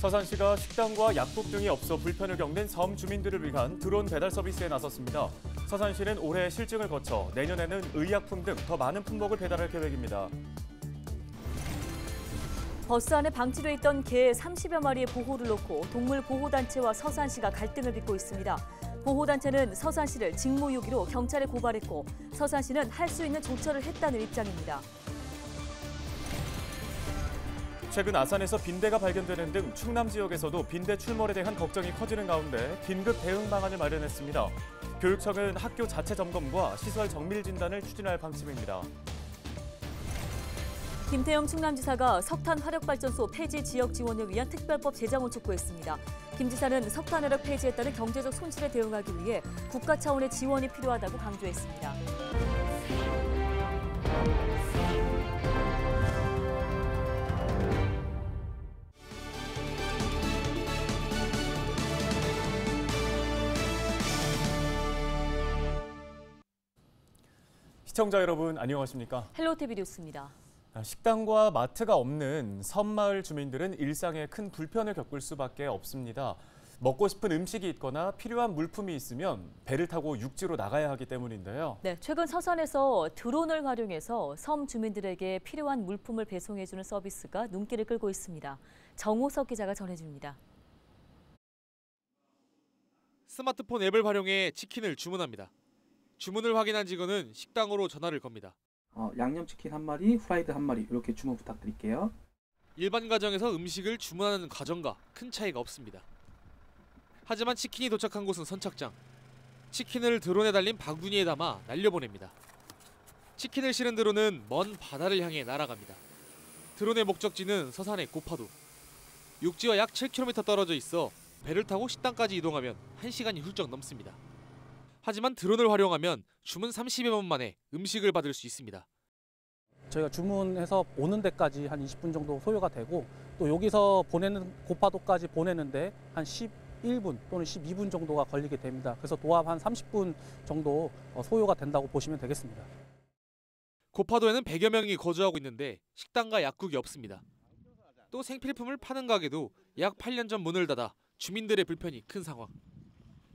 서산시가 식당과 약국 등이 없어 불편을 겪는 섬 주민들을 위한 드론 배달 서비스에 나섰습니다. 서산시는 올해 실증을 거쳐 내년에는 의약품 등 더 많은 품목을 배달할 계획입니다. 버스 안에 방치돼 있던 개 30여 마리의 보호를 놓고 동물보호단체와 서산시가 갈등을 빚고 있습니다. 보호단체는 서산시를 직무유기로 경찰에 고발했고 서산시는 할 수 있는 조처를 했다는 입장입니다. 최근 아산에서 빈대가 발견되는 등 충남 지역에서도 빈대 출몰에 대한 걱정이 커지는 가운데 긴급 대응 방안을 마련했습니다. 교육청은 학교 자체 점검과 시설 정밀 진단을 추진할 방침입니다. 김태형 충남지사가 석탄 화력발전소 폐지 지역 지원을 위한 특별법 제정을 촉구했습니다. 김 지사는 석탄 화력 폐지에 따른 경제적 손실에 대응하기 위해 국가 차원의 지원이 필요하다고 강조했습니다. 시청자 여러분 안녕하십니까? 헬로티비 뉴스입니다. 식당과 마트가 없는 섬마을 주민들은 일상에 큰 불편을 겪을 수밖에 없습니다. 먹고 싶은 음식이 있거나 필요한 물품이 있으면 배를 타고 육지로 나가야 하기 때문인데요. 네, 최근 서산에서 드론을 활용해서 섬 주민들에게 필요한 물품을 배송해주는 서비스가 눈길을 끌고 있습니다. 정호석 기자가 전해줍니다. 스마트폰 앱을 활용해 치킨을 주문합니다. 주문을 확인한 직원은 식당으로 전화를 겁니다. 양념치킨 한 마리, 후라이드 한 마리 이렇게 주문 부탁드릴게요. 일반 가정에서 음식을 주문하는 과정과 큰 차이가 없습니다. 하지만 치킨이 도착한 곳은 선착장. 치킨을 드론에 달린 바구니에 담아 날려보냅니다. 치킨을 실은 드론은 먼 바다를 향해 날아갑니다. 드론의 목적지는 서산의 고파도. 육지와 약 7km 떨어져 있어 배를 타고 식당까지 이동하면 1시간이 훌쩍 넘습니다. 하지만 드론을 활용하면 주문 30여 분 만에 음식을 받을 수 있습니다. 저희가 주문해서 오는 데까지 한 20분 정도 소요가 되고 또 여기서 보내는 고파도까지 보내는데 한 11분 또는 12분 정도가 걸리게 됩니다. 그래서 도합 한 30분 정도 소요가 된다고 보시면 되겠습니다. 고파도에는 100여 명이 거주하고 있는데 식당과 약국이 없습니다. 또 생필품을 파는 가게도 약 8년 전 문을 닫아 주민들의 불편이 큰 상황.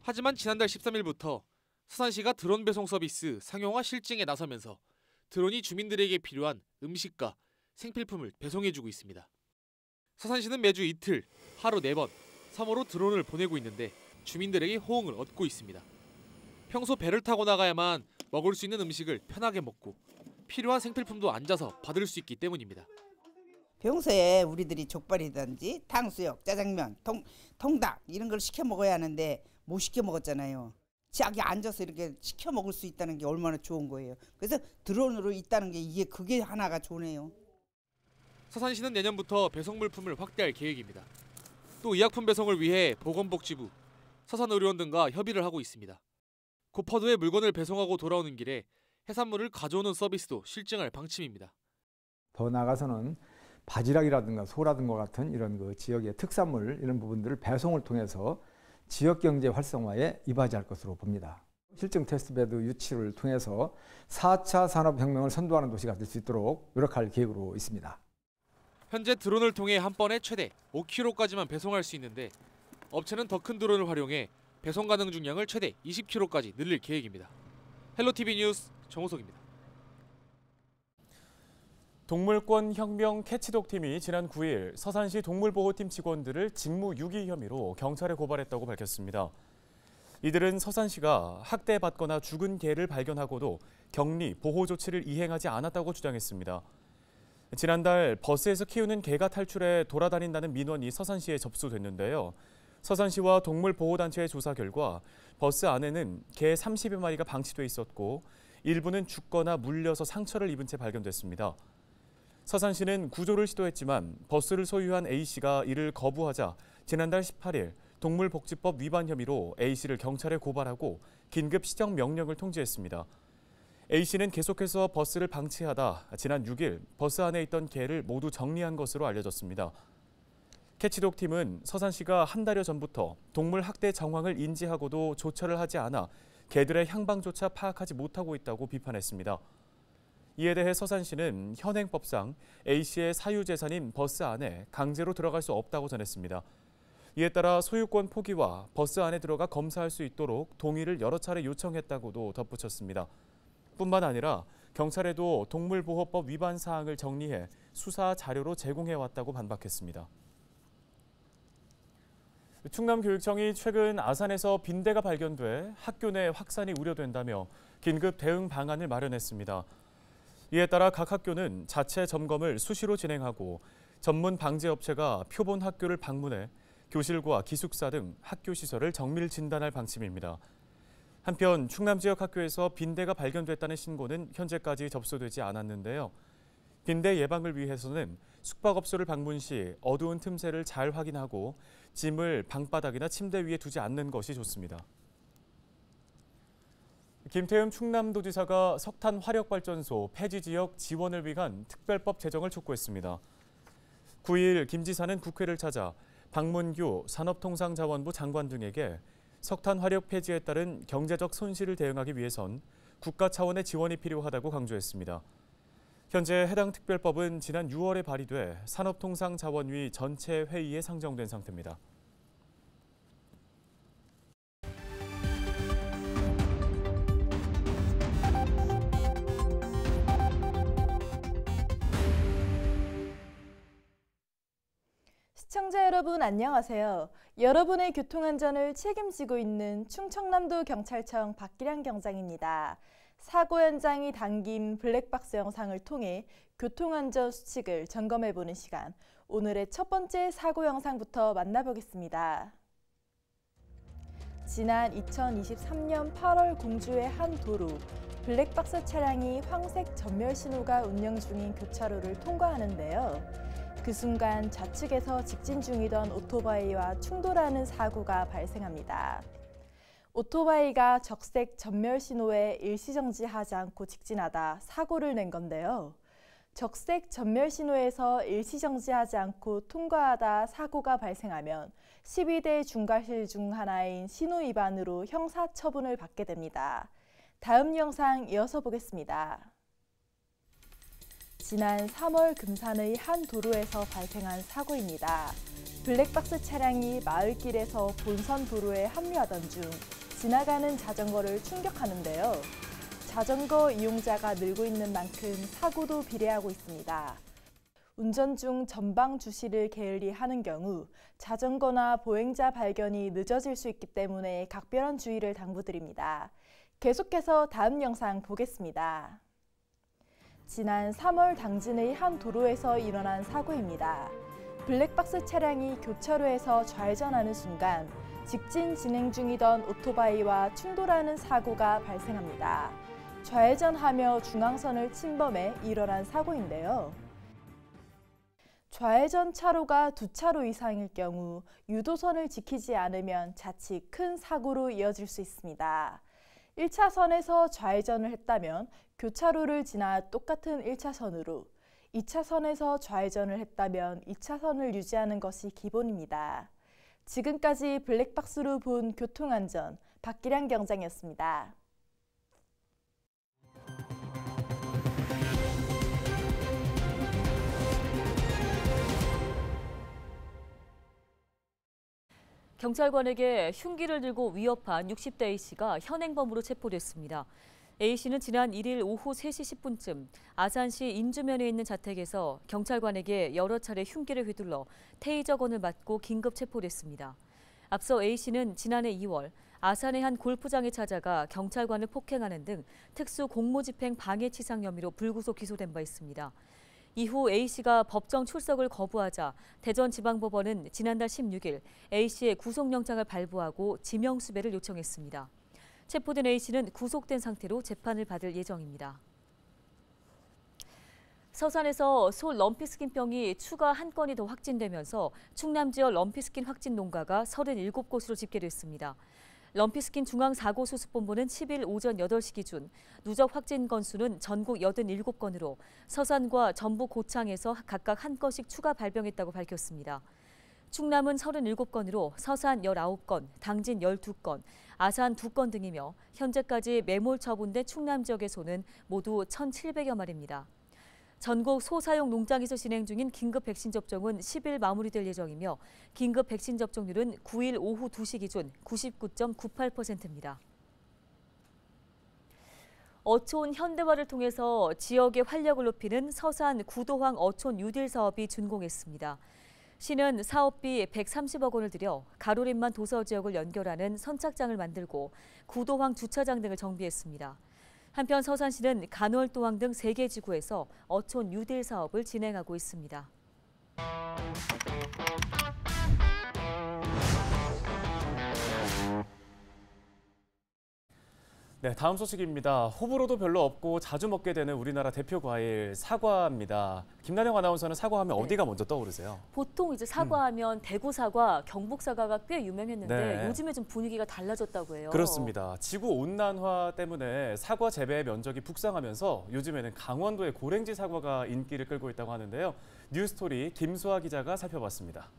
하지만 지난달 13일부터 서산시가 드론 배송 서비스 상용화 실증에 나서면서 드론이 주민들에게 필요한 음식과 생필품을 배송해주고 있습니다. 서산시는 매주 이틀, 하루 4번 섬으로 드론을 보내고 있는데 주민들에게 호응을 얻고 있습니다. 평소 배를 타고 나가야만 먹을 수 있는 음식을 편하게 먹고 필요한 생필품도 앉아서 받을 수 있기 때문입니다. 평소에 우리들이 족발이든지 탕수육, 짜장면, 통닭 이런 걸 시켜 먹어야 하는데 못 시켜 먹었잖아요. 자기 앉아서 이렇게 시켜 먹을 수 있다는 게 얼마나 좋은 거예요. 그래서 드론으로 있다는 게 그게 하나가 좋네요. 서산시는 내년부터 배송 물품을 확대할 계획입니다. 또 의약품 배송을 위해 보건복지부, 서산의료원 등과 협의를 하고 있습니다. 고파도에 물건을 배송하고 돌아오는 길에 해산물을 가져오는 서비스도 실증할 방침입니다. 더 나아가서는 바지락이라든가 소라든가 같은 이런 지역의 특산물 이런 부분들을 배송을 통해서 지역경제 활성화에 이바지할 것으로 봅니다. 실증 테스트베드 유치를 통해서 4차 산업혁명을 선도하는 도시가 될 수 있도록 노력할 계획으로 있습니다. 현재 드론을 통해 한 번에 최대 5kg까지만 배송할 수 있는데 업체는 더 큰 드론을 활용해 배송 가능 중량을 최대 20kg까지 늘릴 계획입니다. 헬로티비 뉴스 정호석입니다. 동물권 혁명 캐치독팀이 지난 9일 서산시 동물보호팀 직원들을 직무유기 혐의로 경찰에 고발했다고 밝혔습니다. 이들은 서산시가 학대받거나 죽은 개를 발견하고도 격리, 보호 조치를 이행하지 않았다고 주장했습니다. 지난달 버스에서 키우는 개가 탈출해 돌아다닌다는 민원이 서산시에 접수됐는데요. 서산시와 동물보호단체의 조사 결과 버스 안에는 개 30여 마리가 방치돼 있었고 일부는 죽거나 물려서 상처를 입은 채 발견됐습니다. 서산시는 구조를 시도했지만 버스를 소유한 A씨가 이를 거부하자 지난달 18일 동물복지법 위반 혐의로 A씨를 경찰에 고발하고 긴급 시정 명령을 통지했습니다. A씨는 계속해서 버스를 방치하다 지난 6일 버스 안에 있던 개를 모두 정리한 것으로 알려졌습니다. 캐치독팀은 서산시가 한 달여 전부터 동물 학대 정황을 인지하고도 조처를 하지 않아 개들의 향방조차 파악하지 못하고 있다고 비판했습니다. 이에 대해 서산시는 현행법상 A씨의 사유재산인 버스 안에 강제로 들어갈 수 없다고 전했습니다. 이에 따라 소유권 포기와 버스 안에 들어가 검사할 수 있도록 동의를 여러 차례 요청했다고도 덧붙였습니다. 뿐만 아니라 경찰에도 동물보호법 위반 사항을 정리해 수사 자료로 제공해왔다고 반박했습니다. 충남교육청이 최근 아산에서 빈대가 발견돼 학교 내 확산이 우려된다며 긴급 대응 방안을 마련했습니다. 이에 따라 각 학교는 자체 점검을 수시로 진행하고 전문 방제업체가 표본 학교를 방문해 교실과 기숙사 등 학교 시설을 정밀 진단할 방침입니다. 한편 충남 지역 학교에서 빈대가 발견됐다는 신고는 현재까지 접수되지 않았는데요. 빈대 예방을 위해서는 숙박업소를 방문 시 어두운 틈새를 잘 확인하고 짐을 방바닥이나 침대 위에 두지 않는 것이 좋습니다. 김태흠 충남도지사가 석탄 화력발전소 폐지 지역 지원을 위한 특별법 제정을 촉구했습니다. 9일 김 지사는 국회를 찾아 박문규 산업통상자원부 장관 등에게 석탄 화력 폐지에 따른 경제적 손실을 대응하기 위해선 국가 차원의 지원이 필요하다고 강조했습니다. 현재 해당 특별법은 지난 6월에 발의돼 산업통상자원위 전체 회의에 상정된 상태입니다. 시청자 여러분 안녕하세요. 여러분의 교통안전을 책임지고 있는 충청남도 경찰청 박기량 경장입니다. 사고 현장이 담긴 블랙박스 영상을 통해 교통안전 수칙을 점검해보는 시간. 오늘의 첫 번째 사고 영상부터 만나보겠습니다. 지난 2023년 8월 공주의 한 도로, 블랙박스 차량이 황색 전멸 신호가 운영 중인 교차로를 통과하는데요. 그 순간 좌측에서 직진 중이던 오토바이와 충돌하는 사고가 발생합니다. 오토바이가 적색 전멸 신호에 일시정지하지 않고 직진하다 사고를 낸 건데요. 적색 전멸 신호에서 일시정지하지 않고 통과하다 사고가 발생하면 12대 중과실 중 하나인 신호 위반으로 형사처분을 받게 됩니다. 다음 영상 이어서 보겠습니다. 지난 3월 금산의 한 도로에서 발생한 사고입니다. 블랙박스 차량이 마을길에서 본선 도로에 합류하던 중 지나가는 자전거를 충격하는데요. 자전거 이용자가 늘고 있는 만큼 사고도 비례하고 있습니다. 운전 중 전방 주시를 게을리하는 경우 자전거나 보행자 발견이 늦어질 수 있기 때문에 각별한 주의를 당부드립니다. 계속해서 다음 영상 보겠습니다. 지난 3월 당진의 한 도로에서 일어난 사고입니다. 블랙박스 차량이 교차로에서 좌회전하는 순간 직진 진행 중이던 오토바이와 충돌하는 사고가 발생합니다. 좌회전하며 중앙선을 침범해 일어난 사고인데요. 좌회전 차로가 2차로 이상일 경우 유도선을 지키지 않으면 자칫 큰 사고로 이어질 수 있습니다. 1차선에서 좌회전을 했다면 교차로를 지나 똑같은 1차선으로, 2차선에서 좌회전을 했다면 2차선을 유지하는 것이 기본입니다. 지금까지 블랙박스로 본 교통안전, 박기량 경장이었습니다. 경찰관에게 흉기를 들고 위협한 60대 A씨가 현행범으로 체포됐습니다. A씨는 지난 1일 오후 3시 10분쯤 아산시 인주면에 있는 자택에서 경찰관에게 여러 차례 흉기를 휘둘러 테이저건을 맞고 긴급 체포됐습니다. 앞서 A씨는 지난해 2월 아산의 한 골프장에 찾아가 경찰관을 폭행하는 등 특수 공무집행 방해치상 혐의로 불구속 기소된 바 있습니다. 이후 A씨가 법정 출석을 거부하자 대전지방법원은 지난달 16일 A씨의 구속영장을 발부하고 지명수배를 요청했습니다. 체포된 A씨는 구속된 상태로 재판을 받을 예정입니다. 서산에서 소 럼피스킨병이 추가 한 건이 더 확진되면서 충남 지역 럼피스킨 확진 농가가 37곳으로 집계됐습니다. 럼피스킨 중앙사고수습본부는 10일 오전 8시 기준 누적 확진 건수는 전국 87건으로 서산과 전북 고창에서 각각 한 건씩 추가 발병했다고 밝혔습니다. 충남은 37건으로 서산 19건, 당진 12건, 아산 2건 등이며 현재까지 매몰 처분된 충남 지역에서는 모두 1,700여 마리입니다. 전국 소사용 농장에서 진행 중인 긴급 백신 접종은 10일 마무리될 예정이며 긴급 백신 접종률은 9일 오후 2시 기준 99.98%입니다. 어촌 현대화를 통해서 지역의 활력을 높이는 서산 구도황 어촌 뉴딜 사업이 준공했습니다. 시는 사업비 130억 원을 들여 가로림만 도서 지역을 연결하는 선착장을 만들고 구도황 주차장 등을 정비했습니다. 한편 서산시는 간월도항 등 3개 지구에서 어촌 뉴딜 사업을 진행하고 있습니다. 네, 다음 소식입니다. 호불호도 별로 없고 자주 먹게 되는 우리나라 대표 과일 사과입니다. 김나영 아나운서는 사과하면 어디가 먼저 떠오르세요? 보통 이제 사과하면 대구 사과, 경북 사과가 꽤 유명했는데 네. 요즘에 좀 분위기가 달라졌다고 해요. 그렇습니다. 지구 온난화 때문에 사과 재배 면적이 북상하면서 요즘에는 강원도의 고랭지 사과가 인기를 끌고 있다고 하는데요. 뉴스토리 김수아 기자가 살펴봤습니다.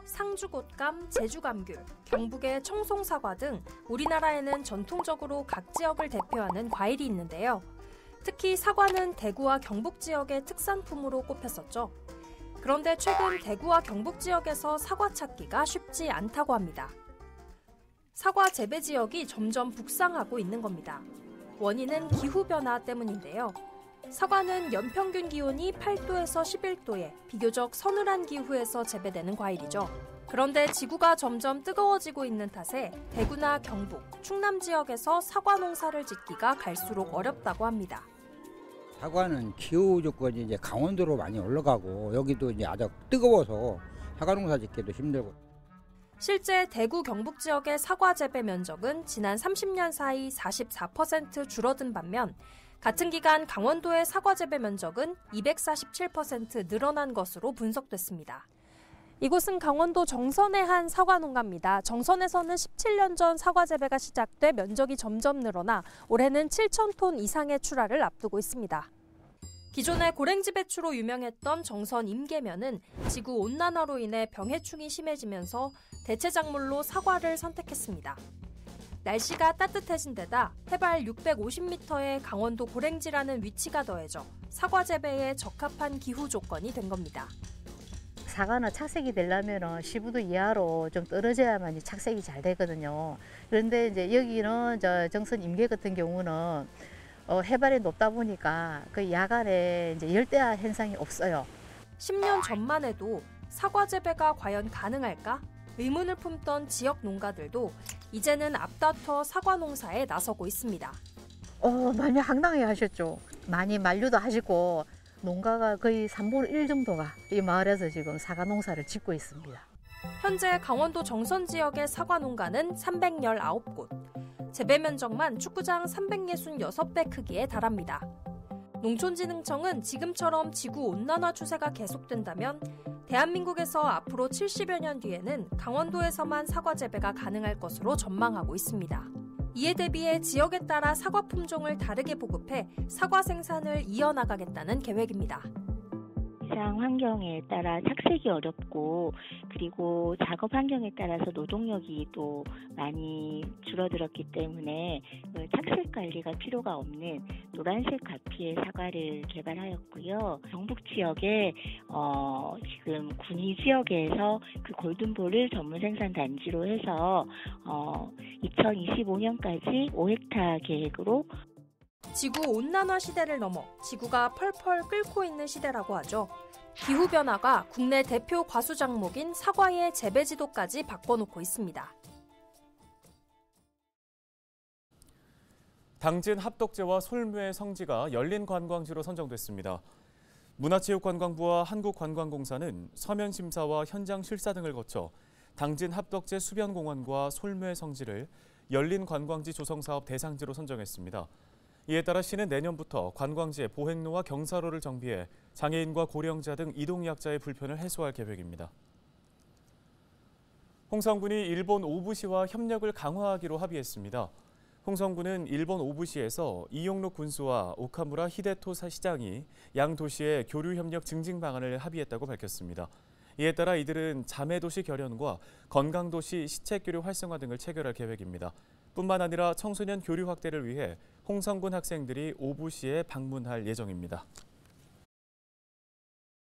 상주곶감, 제주감귤, 경북의 청송사과 등 우리나라에는 전통적으로 각 지역을 대표하는 과일이 있는데요. 특히 사과는 대구와 경북 지역의 특산품으로 꼽혔었죠. 그런데 최근 대구와 경북 지역에서 사과 찾기가 쉽지 않다고 합니다. 사과 재배 지역이 점점 북상하고 있는 겁니다. 원인은 기후변화 때문인데요. 사과는 연평균 기온이 8도에서 11도의 비교적 서늘한 기후에서 재배되는 과일이죠. 그런데 지구가 점점 뜨거워지고 있는 탓에 대구나 경북, 충남 지역에서 사과 농사를 짓기가 갈수록 어렵다고 합니다. 사과는 기후 조건이 이제 강원도로 많이 올라가고 여기도 이제 아주 뜨거워서 사과 농사 짓기도 힘들고. 실제 대구 경북 지역의 사과 재배 면적은 지난 30년 사이 44% 줄어든 반면 같은 기간 강원도의 사과 재배 면적은 247% 늘어난 것으로 분석됐습니다. 이곳은 강원도 정선의 한 사과 농가입니다. 정선에서는 17년 전 사과 재배가 시작돼 면적이 점점 늘어나 올해는 7,000톤 이상의 출하를 앞두고 있습니다. 기존의 고랭지 배추로 유명했던 정선 임계면은 지구 온난화로 인해 병해충이 심해지면서 대체 작물로 사과를 선택했습니다. 날씨가 따뜻해진 데다 해발 650m의 강원도 고랭지라는 위치가 더해져 사과 재배에 적합한 기후 조건이 된 겁니다. 사과는 착색이 되려면 15도 이하로 좀 떨어져야만 착색이 잘 되거든요. 그런데 이제 여기는 정선 임계 같은 경우는 해발이 높다 보니까 그 야간에 이제 열대야 현상이 없어요. 10년 전만 해도 사과 재배가 과연 가능할까? 의문을 품던 지역 농가들도 이제는 앞다퉈 사과 농사에 나서고 있습니다. 많이 황당해 하셨죠. 많이 만류도 하시고 농가가 거의 3분의 1 정도가 이 마을에서 지금 사과 농사를 짓고 있습니다. 현재 강원도 정선 지역의 사과 농가는 319곳. 재배 면적만 축구장 366배 크기에 달합니다. 농촌진흥청은 지금처럼 지구 온난화 추세가 계속된다면 대한민국에서 앞으로 70여 년 뒤에는 강원도에서만 사과 재배가 가능할 것으로 전망하고 있습니다. 이에 대비해 지역에 따라 사과 품종을 다르게 보급해 사과 생산을 이어나가겠다는 계획입니다. 기상 환경에 따라 착색이 어렵고 그리고 작업 환경에 따라서 노동력이 또 많이 줄어들었기 때문에 착색 관리가 필요가 없는 노란색 가피의 사과를 개발하였고요. 경북 지역에 지금 군위 지역에서 그 골든볼을 전문 생산 단지로 해서 2025년까지 5헥타 계획으로 지구 온난화 시대를 넘어 지구가 펄펄 끓고 있는 시대라고 하죠. 기후변화가 국내 대표 과수 작목인 사과의 재배 지도까지 바꿔놓고 있습니다. 당진 합덕제와 솔무의 성지가 열린 관광지로 선정됐습니다. 문화체육관광부와 한국관광공사는 서면 심사와 현장 실사 등을 거쳐 당진 합덕제 수변공원과 솔무의 성지를 열린 관광지 조성사업 대상지로 선정했습니다. 이에 따라 시는 내년부터 관광지의 보행로와 경사로를 정비해 장애인과 고령자 등 이동약자의 불편을 해소할 계획입니다. 홍성군이 일본 오부시와 협력을 강화하기로 합의했습니다. 홍성군은 일본 오부시에서 이용록 군수와 오카무라 히데토 시장이 양 도시의 교류 협력 증진 방안을 합의했다고 밝혔습니다. 이에 따라 이들은 자매도시 결연과 건강도시 시책교류 활성화 등을 체결할 계획입니다. 뿐만 아니라 청소년 교류 확대를 위해 홍성군 학생들이 오부시에 방문할 예정입니다.